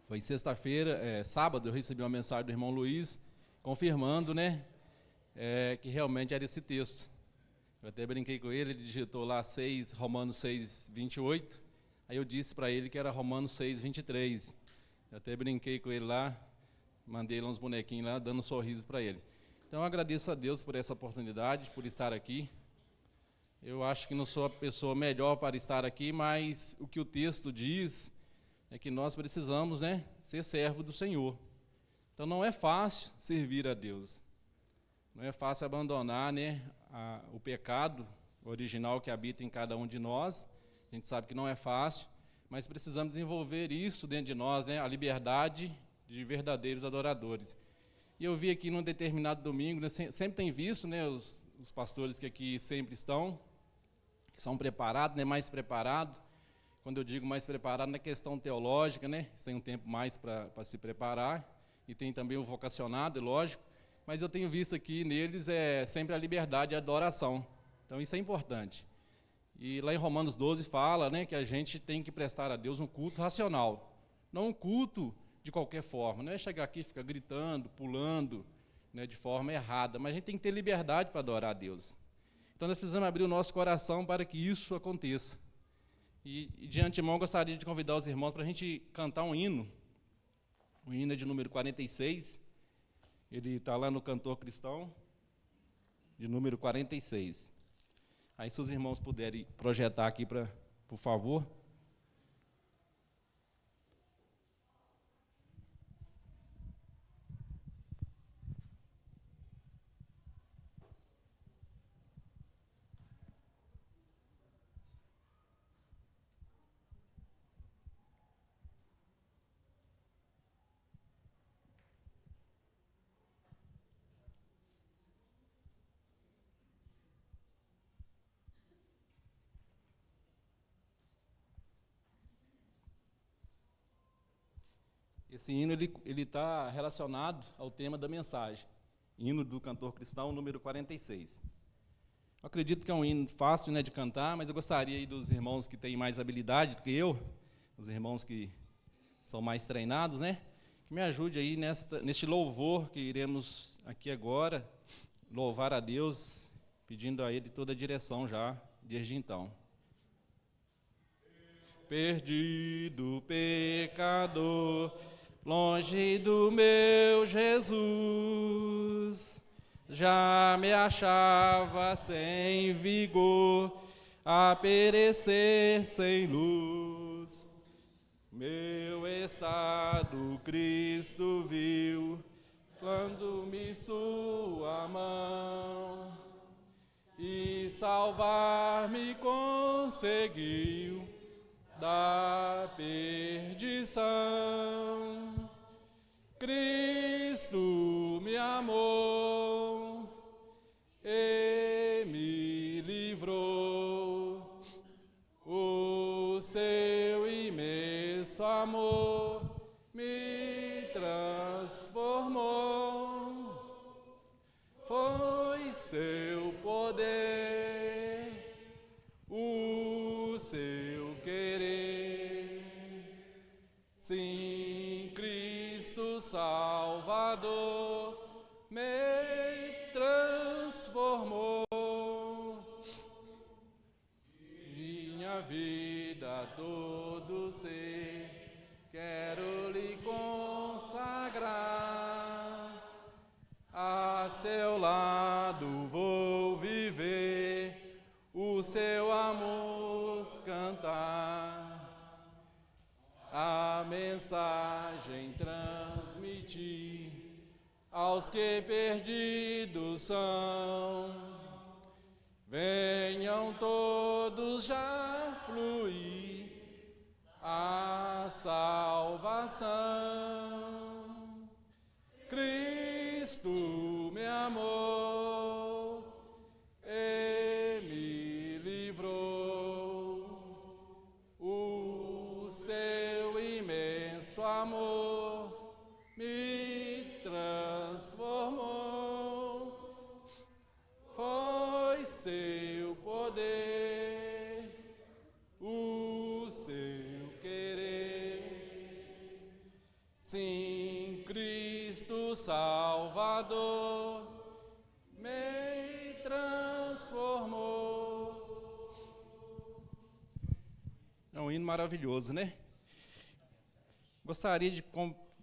Foi sexta-feira, sábado, eu recebi uma mensagem do irmão Luiz, confirmando, né, que realmente era esse texto. Eu até brinquei com ele, ele digitou lá Romanos 6, 28, aí eu disse para ele que era Romanos 6, 23. Eu até brinquei com ele lá, mandei lá uns bonequinhos lá, dando sorrisos para ele. Então eu agradeço a Deus por essa oportunidade, por estar aqui. Eu acho que não sou a pessoa melhor para estar aqui, mas o que o texto diz é que nós precisamos, né, ser servo do Senhor. Então não é fácil servir a Deus. Não é fácil abandonar, né, o pecado original que habita em cada um de nós. A gente sabe que não é fácil, mas precisamos desenvolver isso dentro de nós, né, a liberdade de verdadeiros adoradores. E eu vi aqui num determinado domingo, né, sempre tem visto, né, os pastores que aqui sempre estão, que são preparados, né, mais preparados. Quando eu digo mais preparado, na questão teológica, né, tem um tempo mais para se preparar, e tem também o vocacionado, é lógico, mas eu tenho visto aqui neles sempre a liberdade e a adoração. Então isso é importante. E lá em Romanos 12 fala, né, que a gente tem que prestar a Deus um culto racional, não um culto de qualquer forma, não é chegar aqui e ficar gritando, pulando, né, de forma errada, mas a gente tem que ter liberdade para adorar a Deus. Então nós precisamos abrir o nosso coração para que isso aconteça. E de antemão gostaria de convidar os irmãos para a gente cantar um hino. O hino é de número 46. Ele está lá no Cantor Cristão, de número 46. Aí se os irmãos puderem projetar aqui, por favor. Esse hino ele está relacionado ao tema da mensagem. Hino do Cantor Cristão, número 46. Eu acredito que é um hino fácil, né, de cantar, mas eu gostaria aí dos irmãos que têm mais habilidade do que eu, os irmãos que são mais treinados, né, que me ajude aí neste louvor que iremos aqui agora, louvar a Deus, pedindo a Ele toda a direção já, desde então. Perdido pecador, longe do meu Jesus, já me achava sem vigor, a perecer sem luz. Meu estado Cristo viu, dando-me sua mão, e salvar-me conseguiu da perdição. Cristo me amou e me livrou. O seu imenso amor me transformou. Foi seu poder, o seu querer. Sim, Cristo Salvador me transformou. Minha vida, todo ser, quero lhe consagrar. A seu lado vou viver, o seu amor cantar. A mensagem transmitir aos que perdidos são. Venham todos já fluir a salvação. Cristo me amou e me livrou. O seu imenso amor me transformou. Foi seu poder, o seu querer. Sim, Cristo Salvador me transformou. É um hino maravilhoso, né? Gostaria de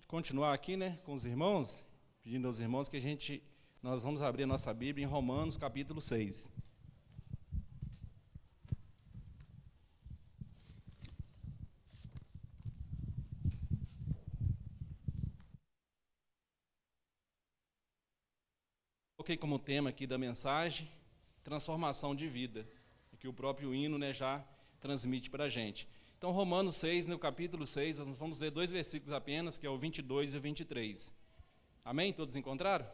continuar aqui, né, com os irmãos, pedindo aos irmãos que nós vamos abrir a nossa Bíblia em Romanos, capítulo 6. Coloquei como tema aqui da mensagem, transformação de vida, que o próprio hino, né, já transmite para a gente. Então, Romanos 6, no capítulo 6, nós vamos ler 2 versículos apenas, que é o 22 e o 23. Amém? Todos encontraram?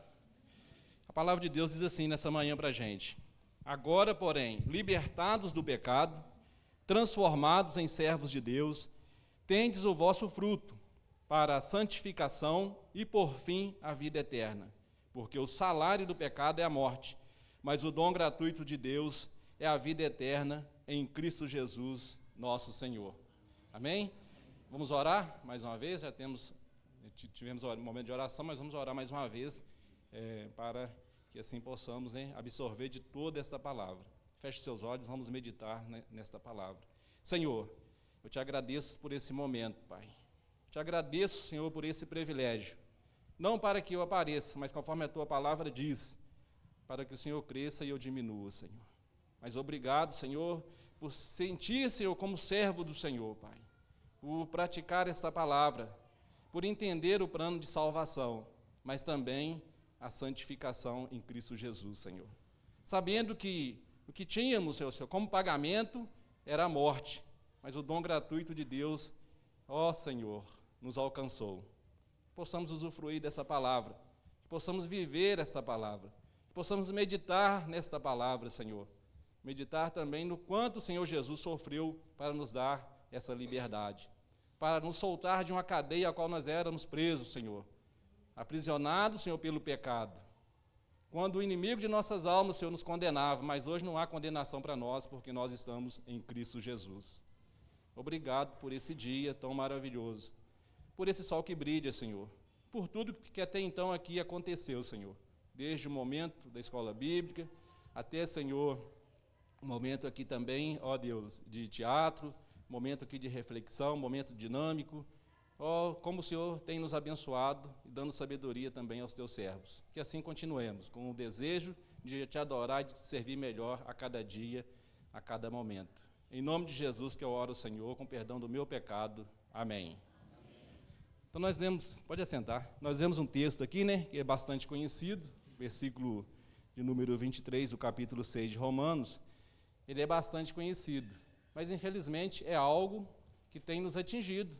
A palavra de Deus diz assim nessa manhã para a gente: agora, porém, libertados do pecado, transformados em servos de Deus, tendes o vosso fruto para a santificação e, por fim, a vida eterna. Porque o salário do pecado é a morte, mas o dom gratuito de Deus é a vida eterna em Cristo Jesus, nosso Senhor. Amém? Vamos orar mais uma vez, tivemos um momento de oração, mas vamos orar mais uma vez, para que assim possamos, né, absorver de toda esta palavra. Feche seus olhos, vamos meditar, né, nesta palavra. Senhor, eu te agradeço por esse momento, Pai. Te agradeço, Senhor, por esse privilégio. Não para que eu apareça, mas conforme a tua palavra diz, para que o Senhor cresça e eu diminua, Senhor. Mas obrigado, Senhor, por sentir, Senhor, como servo do Senhor, Pai. Por praticar esta palavra, por entender o plano de salvação, mas também a santificação em Cristo Jesus, Senhor. Sabendo que o que tínhamos, Senhor, como pagamento era a morte, mas o dom gratuito de Deus, ó Senhor, nos alcançou. Possamos usufruir dessa palavra, que possamos viver esta palavra, que possamos meditar nesta palavra, Senhor. Meditar também no quanto o Senhor Jesus sofreu para nos dar essa liberdade, para nos soltar de uma cadeia a qual nós éramos presos, Senhor, aprisionados, Senhor, pelo pecado. Quando o inimigo de nossas almas, Senhor, nos condenava, mas hoje não há condenação para nós, porque nós estamos em Cristo Jesus. Obrigado por esse dia tão maravilhoso, por esse sol que brilha, Senhor, por tudo que até então aqui aconteceu, Senhor, desde o momento da escola bíblica, até, Senhor, o momento aqui também, ó Deus, de teatro, momento aqui de reflexão, momento dinâmico, ó, como o Senhor tem nos abençoado e dando sabedoria também aos teus servos. Que assim continuemos, com o desejo de te adorar e de te servir melhor a cada dia, a cada momento. Em nome de Jesus que eu oro, Senhor, com perdão do meu pecado. Amém. Então nós lemos, pode assentar, nós lemos um texto aqui, né, que é bastante conhecido, versículo de número 23 do capítulo 6 de Romanos. Ele é bastante conhecido, mas infelizmente é algo que tem nos atingido,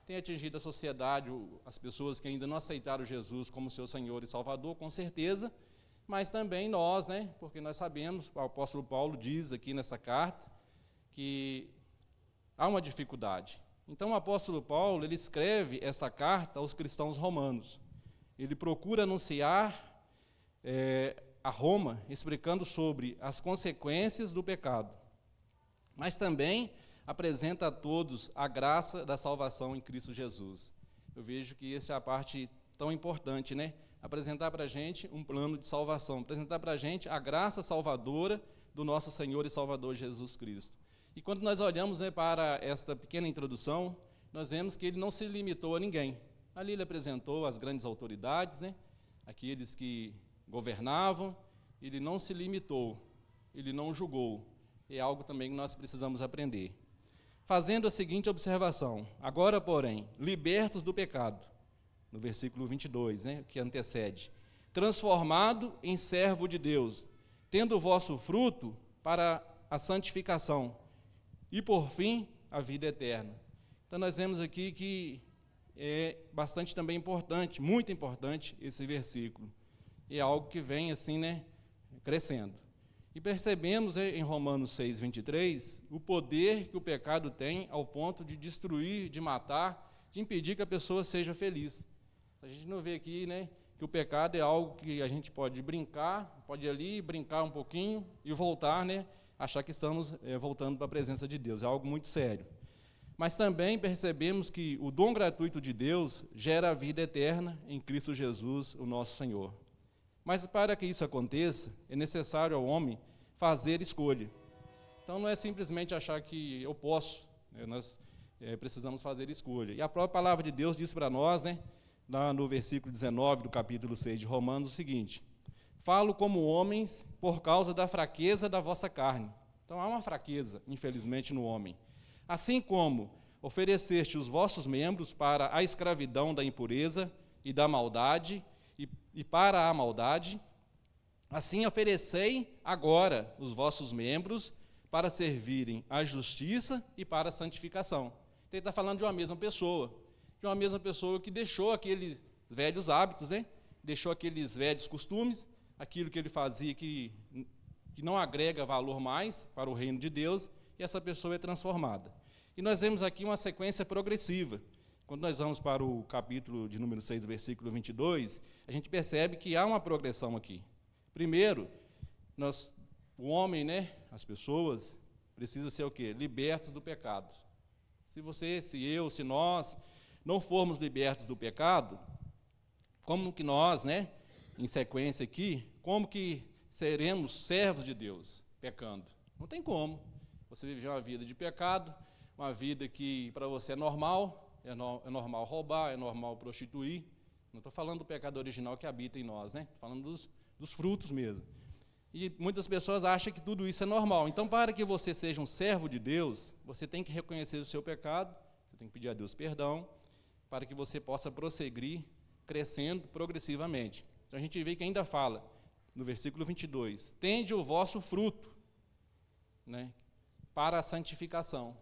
tem atingido a sociedade, as pessoas que ainda não aceitaram Jesus como seu Senhor e Salvador, com certeza, mas também nós, né, porque nós sabemos, o apóstolo Paulo diz aqui nessa carta, que há uma dificuldade. Então o apóstolo Paulo, ele escreve esta carta aos cristãos romanos. Ele procura anunciar a Roma, explicando sobre as consequências do pecado, mas também apresenta a todos a graça da salvação em Cristo Jesus. Eu vejo que essa é a parte tão importante, né? Apresentar para a gente um plano de salvação, apresentar para a gente a graça salvadora do nosso Senhor e Salvador Jesus Cristo. E quando nós olhamos, né, para esta pequena introdução, nós vemos que ele não se limitou a ninguém. Ali ele apresentou as grandes autoridades, né, aqueles que governavam, ele não se limitou, ele não julgou. É algo também que nós precisamos aprender. Fazendo a seguinte observação: agora, porém, libertos do pecado, no versículo 22, né, que antecede, transformado em servo de Deus, tendo o vosso fruto para a santificação, e, por fim, a vida eterna. Então, nós vemos aqui que é bastante também importante, muito importante, esse versículo. É algo que vem, assim, né, crescendo. E percebemos, em Romanos 6, 23, o poder que o pecado tem ao ponto de destruir, de matar, de impedir que a pessoa seja feliz. A gente não vê aqui, né, que o pecado é algo que a gente pode brincar, pode ir ali, brincar um pouquinho e voltar, né, achar que estamos voltando para a presença de Deus. É algo muito sério. mas também percebemos que o dom gratuito de Deus gera a vida eterna em Cristo Jesus, o nosso Senhor. Mas para que isso aconteça, é necessário ao homem fazer escolha. Então não é simplesmente achar que eu posso, né? Nós precisamos fazer escolha. E a própria palavra de Deus diz para nós, né, lá no versículo 19 do capítulo 6 de Romanos, o seguinte: falo como homens por causa da fraqueza da vossa carne. Então há uma fraqueza, infelizmente, no homem. Assim como ofereceste os vossos membros para a escravidão da impureza e da maldade, e para a maldade, assim oferecei agora os vossos membros para servirem à justiça e para a santificação. Então, ele está falando de uma mesma pessoa que deixou aqueles velhos hábitos, né? Deixou aqueles velhos costumes, aquilo que ele fazia que não agrega valor mais para o reino de Deus, e essa pessoa é transformada. E nós vemos aqui uma sequência progressiva. Quando nós vamos para o capítulo de número 6, versículo 22, a gente percebe que há uma progressão aqui. Primeiro, o homem, né, as pessoas, precisam ser o quê? Libertos do pecado. Se nós não formos libertos do pecado, como que nós, né, em sequência aqui, como que seremos servos de Deus pecando? Não tem como. Você viver uma vida de pecado, uma vida que para você é normal roubar, é normal prostituir. Não estou falando do pecado original que habita em nós, né? Estou falando dos frutos mesmo. E muitas pessoas acham que tudo isso é normal. Então, para que você seja um servo de Deus, você tem que reconhecer o seu pecado, você tem que pedir a Deus perdão, para que você possa prosseguir crescendo progressivamente. Então, a gente vê que ainda fala, no versículo 22, tende o vosso fruto, né, para a santificação.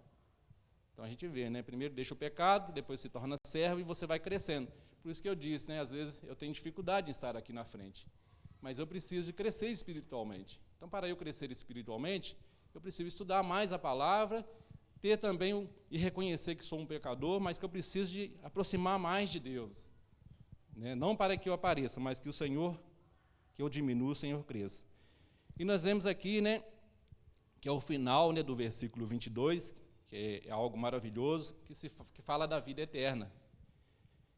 Então, a gente vê, né, primeiro deixa o pecado, depois se torna servo e você vai crescendo. Por isso que eu disse, né, às vezes eu tenho dificuldade em estar aqui na frente, mas eu preciso de crescer espiritualmente. Então, para eu crescer espiritualmente, eu preciso estudar mais a palavra, ter também e reconhecer que sou um pecador, mas que eu preciso de aproximar mais de Deus, né? Não para que eu apareça, mas que que eu diminua, o Senhor cresça. E nós vemos aqui, né, que é o final, né, do versículo 22, que é algo maravilhoso, que fala da vida eterna.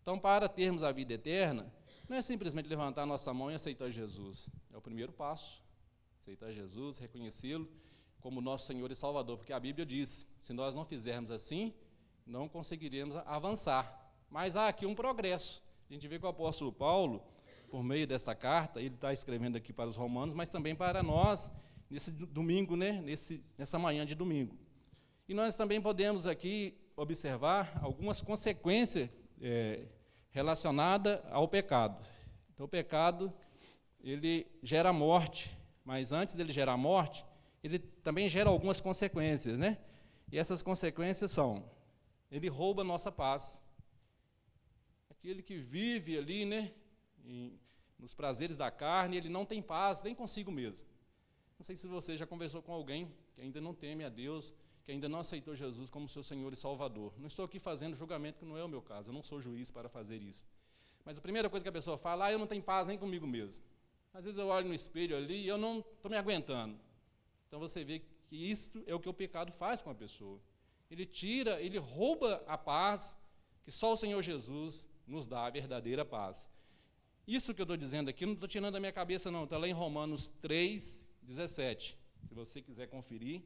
Então, para termos a vida eterna, não é simplesmente levantar a nossa mão e aceitar Jesus. É o primeiro passo. Aceitar Jesus, reconhecê-lo como nosso Senhor e Salvador. Porque a Bíblia diz, se nós não fizermos assim, não conseguiremos avançar. Mas há aqui um progresso. A gente vê que o apóstolo Paulo, por meio desta carta, ele está escrevendo aqui para os romanos, mas também para nós, nesse domingo, né, nessa manhã de domingo. E nós também podemos aqui observar algumas consequências relacionada ao pecado. Então, o pecado, ele gera morte, mas antes dele gerar morte, ele também gera algumas consequências, né? E essas consequências são, ele rouba a nossa paz. Aquele que vive ali, né, nos prazeres da carne, ele não tem paz nem consigo mesmo. Não sei se você já conversou com alguém que ainda não teme a Deus, que ainda não aceitou Jesus como seu Senhor e Salvador. Não estou aqui fazendo julgamento, que não é o meu caso, eu não sou juiz para fazer isso. Mas a primeira coisa que a pessoa fala, eu não tenho paz nem comigo mesmo. Às vezes eu olho no espelho ali e eu não estou me aguentando. Então você vê que isso é o que o pecado faz com a pessoa. Ele rouba a paz que só o Senhor Jesus nos dá, a verdadeira paz. Isso que eu estou dizendo aqui, não estou tirando da minha cabeça não, está lá em Romanos 3:17. Se você quiser conferir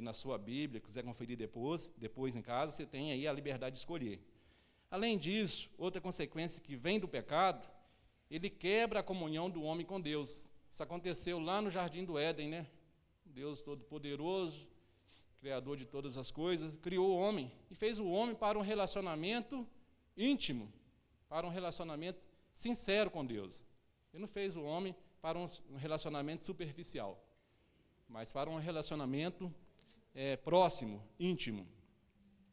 na sua Bíblia, quiser conferir depois em casa, você tem aí a liberdade de escolher. Além disso, outra consequência que vem do pecado, ele quebra a comunhão do homem com Deus. Isso aconteceu lá no Jardim do Éden, né? Deus Todo-Poderoso, Criador de todas as coisas, criou o homem e fez o homem para um relacionamento íntimo, para um relacionamento sincero com Deus. Ele não fez o homem para um relacionamento superficial, mas para um relacionamento próximo, íntimo.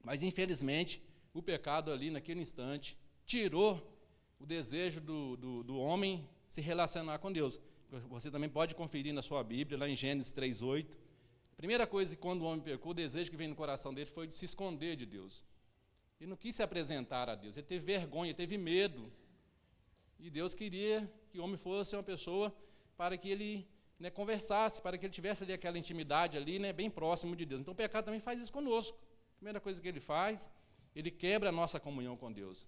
Mas, infelizmente, o pecado ali, naquele instante, tirou o desejo do homem se relacionar com Deus. Você também pode conferir na sua Bíblia, lá em Gênesis 3:8. A primeira coisa que quando o homem pecou, o desejo que veio no coração dele foi de se esconder de Deus. Ele não quis se apresentar a Deus, ele teve vergonha, teve medo. E Deus queria que o homem fosse uma pessoa para que ele conversasse, para que ele tivesse ali aquela intimidade ali, bem próximo de Deus. Então o pecado também faz isso conosco. Primeira coisa que ele faz, ele quebra a nossa comunhão com Deus.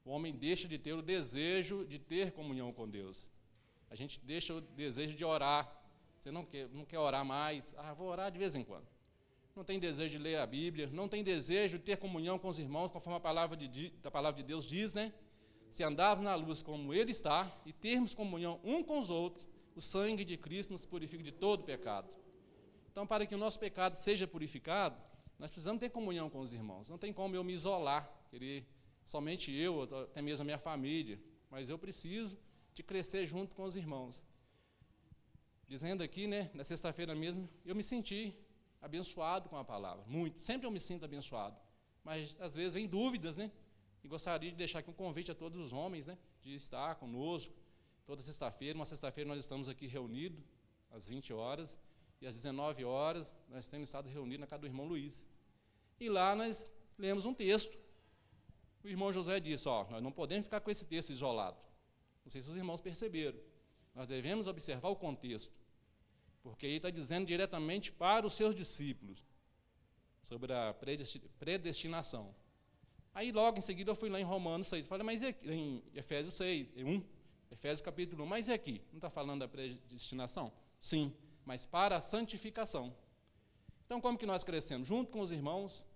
O homem deixa de ter o desejo de ter comunhão com Deus. A gente deixa o desejo de orar. Você não quer orar mais. Vou orar de vez em quando. Não tem desejo de ler a Bíblia, não tem desejo de ter comunhão com os irmãos, conforme a palavra de Deus diz, né? Se andarmos na luz como Ele está e termos comunhão um com os outros, o sangue de Cristo nos purifica de todo pecado. Então, para que o nosso pecado seja purificado, nós precisamos ter comunhão com os irmãos. Não tem como eu me isolar, querer somente eu, até mesmo a minha família, mas eu preciso de crescer junto com os irmãos. Dizendo aqui, né, na sexta-feira mesmo, eu me senti abençoado com a palavra, muito. Sempre eu me sinto abençoado, mas às vezes vem dúvidas, né? E gostaria de deixar aqui um convite a todos os homens, né, de estar conosco toda sexta-feira. Uma sexta-feira nós estamos aqui reunidos às 20 horas e às 19 horas nós temos estado reunidos na casa do irmão Luiz. E lá nós lemos um texto. O irmão Josué disse, nós não podemos ficar com esse texto isolado. Não sei se os irmãos perceberam. Nós devemos observar o contexto, porque ele está dizendo diretamente para os seus discípulos sobre a predestinação. Aí logo em seguida eu fui lá em Romanos 6, falei, mas e aqui, em Efésios 6, 1, Efésios capítulo 1, mas e aqui? Não está falando da predestinação? Sim, mas para a santificação. Então como que nós crescemos? Junto com os irmãos,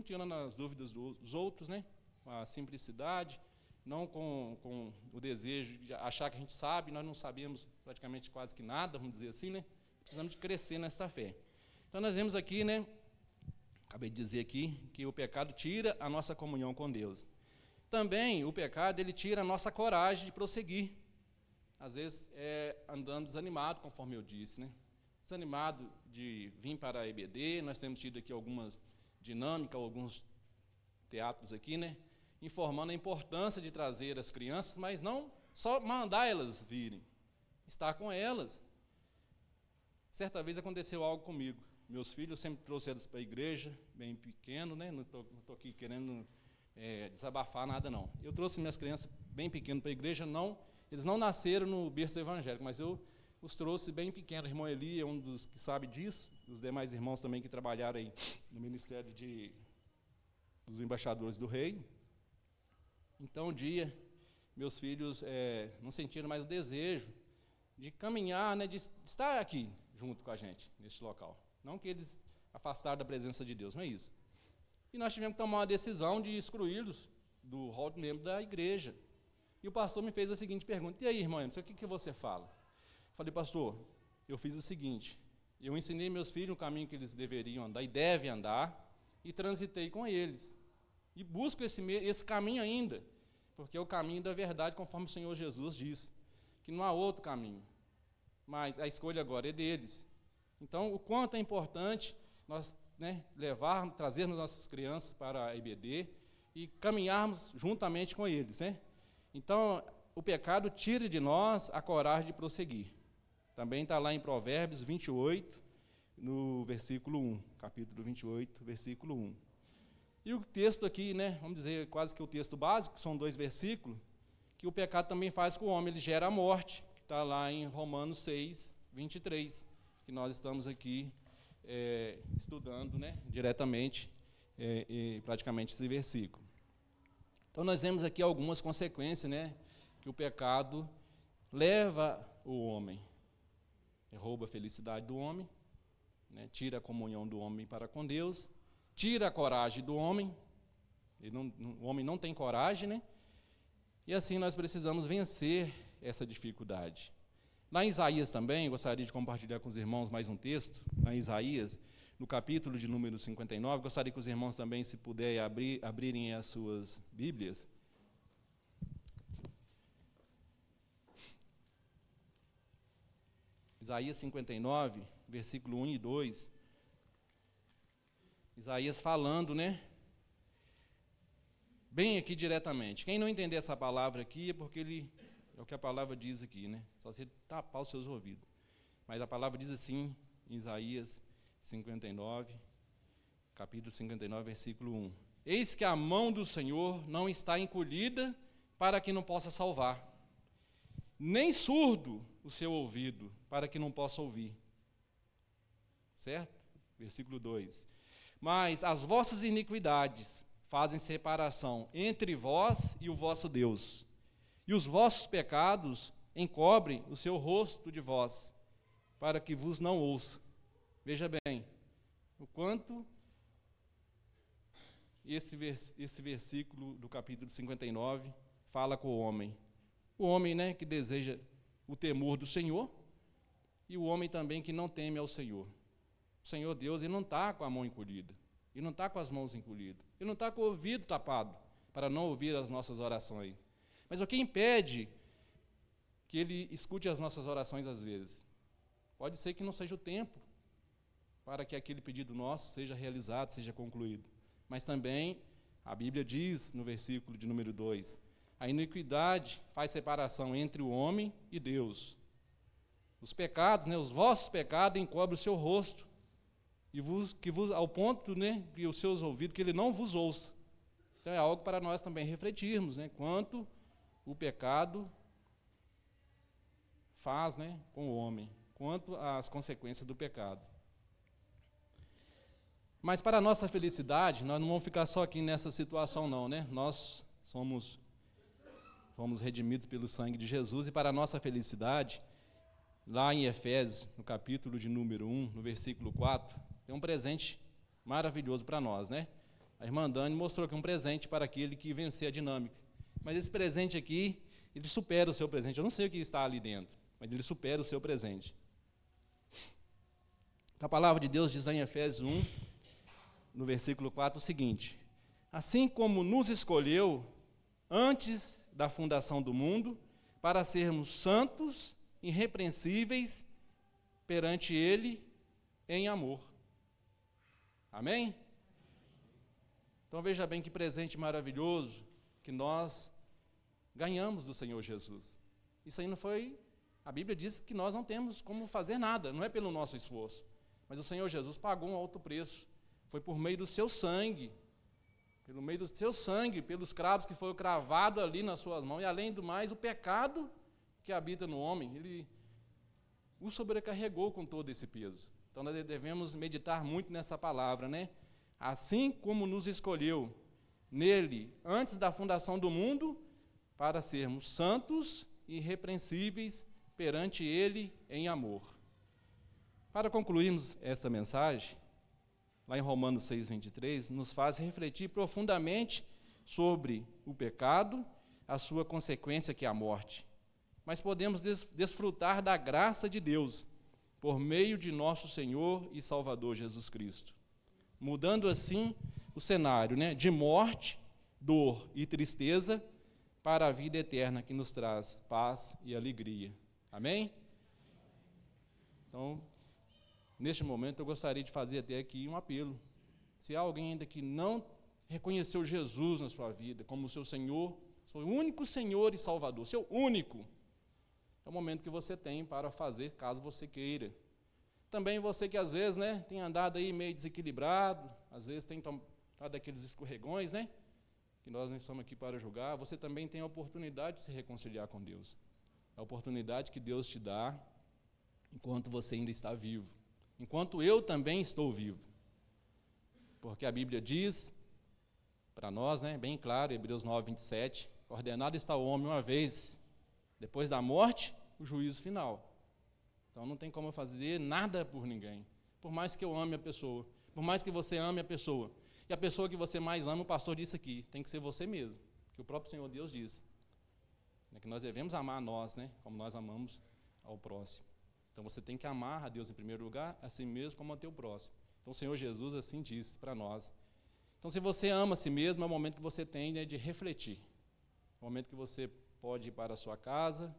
tirando as dúvidas dos outros, né? Com a simplicidade, não com o desejo de achar que a gente sabe, nós não sabemos praticamente quase que nada, vamos dizer assim, né? Precisamos de crescer nessa fé. Então nós vemos aqui, né? Acabei de dizer aqui que o pecado tira a nossa comunhão com Deus. Também o pecado, ele tira a nossa coragem de prosseguir. Às vezes andando desanimado, conforme eu disse, né? Desanimado de vir para a EBD, nós temos tido aqui algumas dinâmicas, alguns teatros aqui, né? Informando a importância de trazer as crianças, mas não só mandar elas virem, estar com elas. Certa vez aconteceu algo comigo. Meus filhos, eu sempre trouxe eles para a igreja, bem pequeno, né? Não estou aqui querendo desabafar nada, não. Eu trouxe minhas crianças bem pequenas para a igreja, eles não nasceram no berço evangélico, mas eu os trouxe bem pequenos. O irmão Eli é um dos que sabe disso, os demais irmãos também que trabalharam aí no ministério dos embaixadores do rei. Então, um dia, meus filhos não sentiram mais o desejo de caminhar, né, de estar aqui junto com a gente, neste local. Não que eles afastaram da presença de Deus, não é isso. E nós tivemos que tomar uma decisão de excluí-los do rol de membro da igreja. E o pastor me fez a seguinte pergunta, e aí, irmão, o que você fala? Falei, pastor, eu fiz o seguinte, eu ensinei meus filhos o caminho que eles deveriam andar e devem andar, e transitei com eles. E busco esse caminho ainda, porque é o caminho da verdade, conforme o Senhor Jesus diz, que não há outro caminho, mas a escolha agora é deles. Então, o quanto é importante nós trazermos nossas crianças para a IBD e caminharmos juntamente com eles, né? Então, o pecado tira de nós a coragem de prosseguir. Também está lá em Provérbios 28, no versículo 1, capítulo 28, versículo 1. E o texto aqui, né, vamos dizer, quase que o texto básico, são 2 versículos, que o pecado também faz com o homem, ele gera a morte, que está lá em Romanos 6, 23, que nós estamos aqui estudando, né, diretamente, praticamente esse versículo. Então, nós vemos aqui algumas consequências, né, que o pecado leva o homem. Rouba a felicidade do homem, né, tira a comunhão do homem para com Deus, tira a coragem do homem, o homem não tem coragem, né? E assim nós precisamos vencer essa dificuldade. Lá em Isaías também, gostaria de compartilhar com os irmãos mais um texto, lá em Isaías, no capítulo de número 59, gostaria que os irmãos também, se puderem, abrirem as suas Bíblias. Isaías 59, versículo 1 e 2. Isaías falando, né? Bem aqui diretamente. Quem não entender essa palavra aqui é porque é o que a palavra diz aqui, né? Só você tapar os seus ouvidos. Mas a palavra diz assim, em Isaías 59, capítulo 59, versículo 1. Eis que a mão do Senhor não está encolhida para que não possa salvar, nem surdo o seu ouvido para que não possa ouvir. Certo? Versículo 2. Mas as vossas iniquidades fazem separação entre vós e o vosso Deus, e os vossos pecados encobrem o seu rosto de vós, para que vos não ouça. Veja bem, o quanto esse versículo do capítulo 59 fala com o homem. O homem, né, que deseja o temor do Senhor, e o homem também que não teme ao Senhor. O Senhor Deus, ele não está com a mão encolhida, ele não está com as mãos encolhidas, ele não está com o ouvido tapado para não ouvir as nossas orações. Mas o que impede que ele escute as nossas orações às vezes? Pode ser que não seja o tempo para que aquele pedido nosso seja realizado, seja concluído. Mas também a Bíblia diz no versículo de número 2, a iniquidade faz separação entre o homem e Deus. Os pecados, né, os vossos pecados encobrem o seu rosto, ao ponto, né, que os seus ouvidos, que ele não vos ouça. Então é algo para nós também refletirmos, né, quanto o pecado faz, né, com o homem, quanto às consequências do pecado. Mas para a nossa felicidade, nós não vamos ficar só aqui nessa situação não, né? Nós fomos redimidos pelo sangue de Jesus, e para a nossa felicidade, lá em Efésios, no capítulo de número 1, no versículo 4, tem um presente maravilhoso para nós, né? A irmã Dani mostrou aqui um presente para aquele que vencer a dinâmica. Mas esse presente aqui, ele supera o seu presente. Eu não sei o que está ali dentro, mas ele supera o seu presente. A palavra de Deus diz lá em Efésios 1, no versículo 4, o seguinte: assim como nos escolheu antes da fundação do mundo, para sermos santos, irrepreensíveis perante Ele em amor. Amém? Então veja bem que presente maravilhoso que nós ganhamos do Senhor Jesus. Isso aí não foi... A Bíblia diz que nós não temos como fazer nada, não é pelo nosso esforço. Mas o Senhor Jesus pagou um alto preço. Foi por meio do seu sangue, pelos cravos que foram cravados ali nas suas mãos, e além do mais, o pecado que habita no homem, ele o sobrecarregou com todo esse peso. Então nós devemos meditar muito nessa palavra, né? Assim como nos escolheu nele antes da fundação do mundo, para sermos santos e irrepreensíveis perante ele em amor. Para concluirmos esta mensagem, lá em Romanos 6:23, nos faz refletir profundamente sobre o pecado, a sua consequência que é a morte. Mas podemos desfrutar da graça de Deus por meio de nosso Senhor e Salvador Jesus Cristo, mudando assim o cenário, né, de morte, dor e tristeza para a vida eterna que nos traz paz e alegria. Amém? Então, neste momento, eu gostaria de fazer até aqui um apelo. Se há alguém ainda que não reconheceu Jesus na sua vida como seu Senhor, seu único Senhor e Salvador, seu único, é o momento que você tem para fazer, caso você queira. Também você que às vezes, né, tem andado aí meio desequilibrado, às vezes tem dado aqueles escorregões, né, que nós não estamos aqui para julgar, você também tem a oportunidade de se reconciliar com Deus. A oportunidade que Deus te dá enquanto você ainda está vivo. Enquanto eu também estou vivo. Porque a Bíblia diz para nós, né, bem claro, Hebreus 9:27, ordenado está o homem uma vez, depois da morte, o juízo final. Então não tem como eu fazer nada por ninguém. Por mais que eu ame a pessoa, por mais que você ame a pessoa, e a pessoa que você mais ama, o pastor disse aqui, tem que ser você mesmo, que o próprio Senhor Deus diz, né, que nós devemos amar a nós, né, como nós amamos ao próximo. Então você tem que amar a Deus em primeiro lugar, assim mesmo como ao teu próximo. Então o Senhor Jesus assim disse para nós. Então se você ama a si mesmo, é o momento que você tem, né, de refletir. É o momento que você pode ir para a sua casa,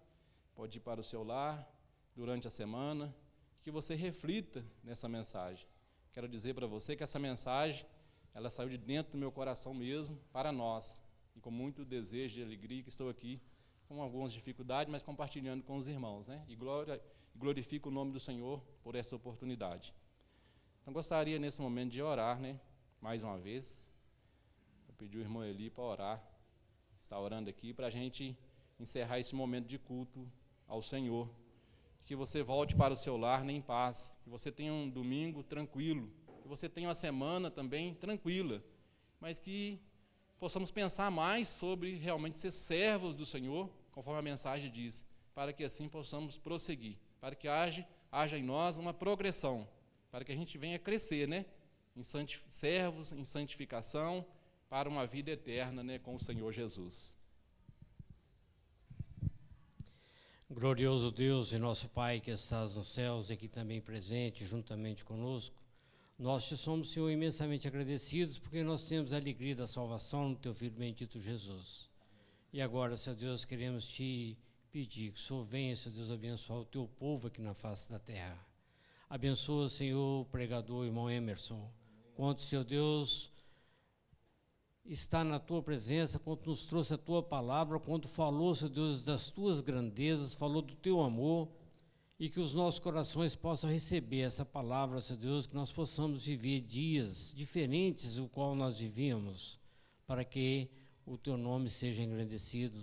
pode ir para o seu lar, durante a semana, que você reflita nessa mensagem. Quero dizer para você que essa mensagem, ela saiu de dentro do meu coração mesmo, para nós, e com muito desejo e alegria que estou aqui, com algumas dificuldades, mas compartilhando com os irmãos, né? E glorifico o nome do Senhor por essa oportunidade. Então, gostaria nesse momento de orar, né? Mais uma vez. Eu pedi o irmão Eli para orar. Está orando aqui para a gente encerrar esse momento de culto ao Senhor. Que você volte para o seu lar em paz. Que você tenha um domingo tranquilo, que você tenha uma semana também tranquila, mas que possamos pensar mais sobre realmente ser servos do Senhor, conforme a mensagem diz, para que assim possamos prosseguir, para que haja em nós uma progressão, para que a gente venha crescer, né? Em servos, em santificação, para uma vida eterna, né, com o Senhor Jesus. Glorioso Deus e nosso Pai que estás nos céus e aqui também presente juntamente conosco, nós te somos, Senhor, imensamente agradecidos porque nós temos a alegria da salvação no teu Filho bendito Jesus. E agora, Senhor Deus, queremos te pedir que o Senhor venha, Senhor Deus, abençoar o teu povo aqui na face da terra. Abençoa, Senhor, o pregador, irmão Emerson. Quanto, Senhor Deus, está na tua presença, quanto nos trouxe a tua palavra, quanto falou, Senhor Deus, das tuas grandezas, falou do teu amor, e que os nossos corações possam receber essa palavra, Senhor Deus, que nós possamos viver dias diferentes do qual nós vivíamos, para que o teu nome seja engrandecido,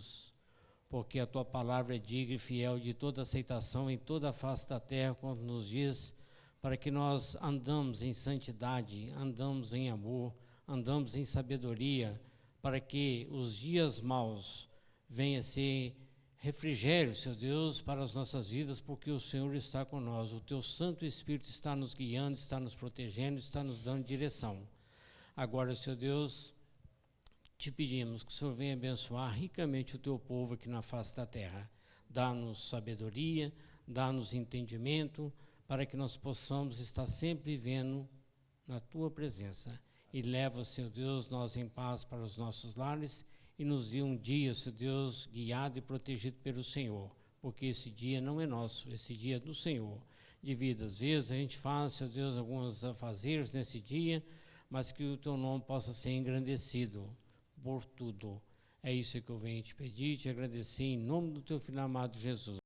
porque a tua palavra é digna e fiel de toda aceitação em toda a face da terra, quando nos diz para que nós andamos em santidade, andamos em amor, andamos em sabedoria, para que os dias maus venham a ser refrigério, Senhor Deus, para as nossas vidas, porque o Senhor está com nós, o teu Santo Espírito está nos guiando, está nos protegendo, está nos dando direção. Agora, Senhor Deus, te pedimos que o Senhor venha abençoar ricamente o teu povo aqui na face da terra. Dá-nos sabedoria, dá-nos entendimento, para que nós possamos estar sempre vivendo na tua presença. E leva, Senhor Deus, nós em paz para os nossos lares e nos dê um dia, Senhor Deus, guiado e protegido pelo Senhor, porque esse dia não é nosso, esse dia é do Senhor. Devido às vezes a gente faz, Senhor Deus, alguns afazeres nesse dia, mas que o teu nome possa ser engrandecido por tudo. É isso que eu venho te pedir, te agradecer em nome do teu Filho amado Jesus.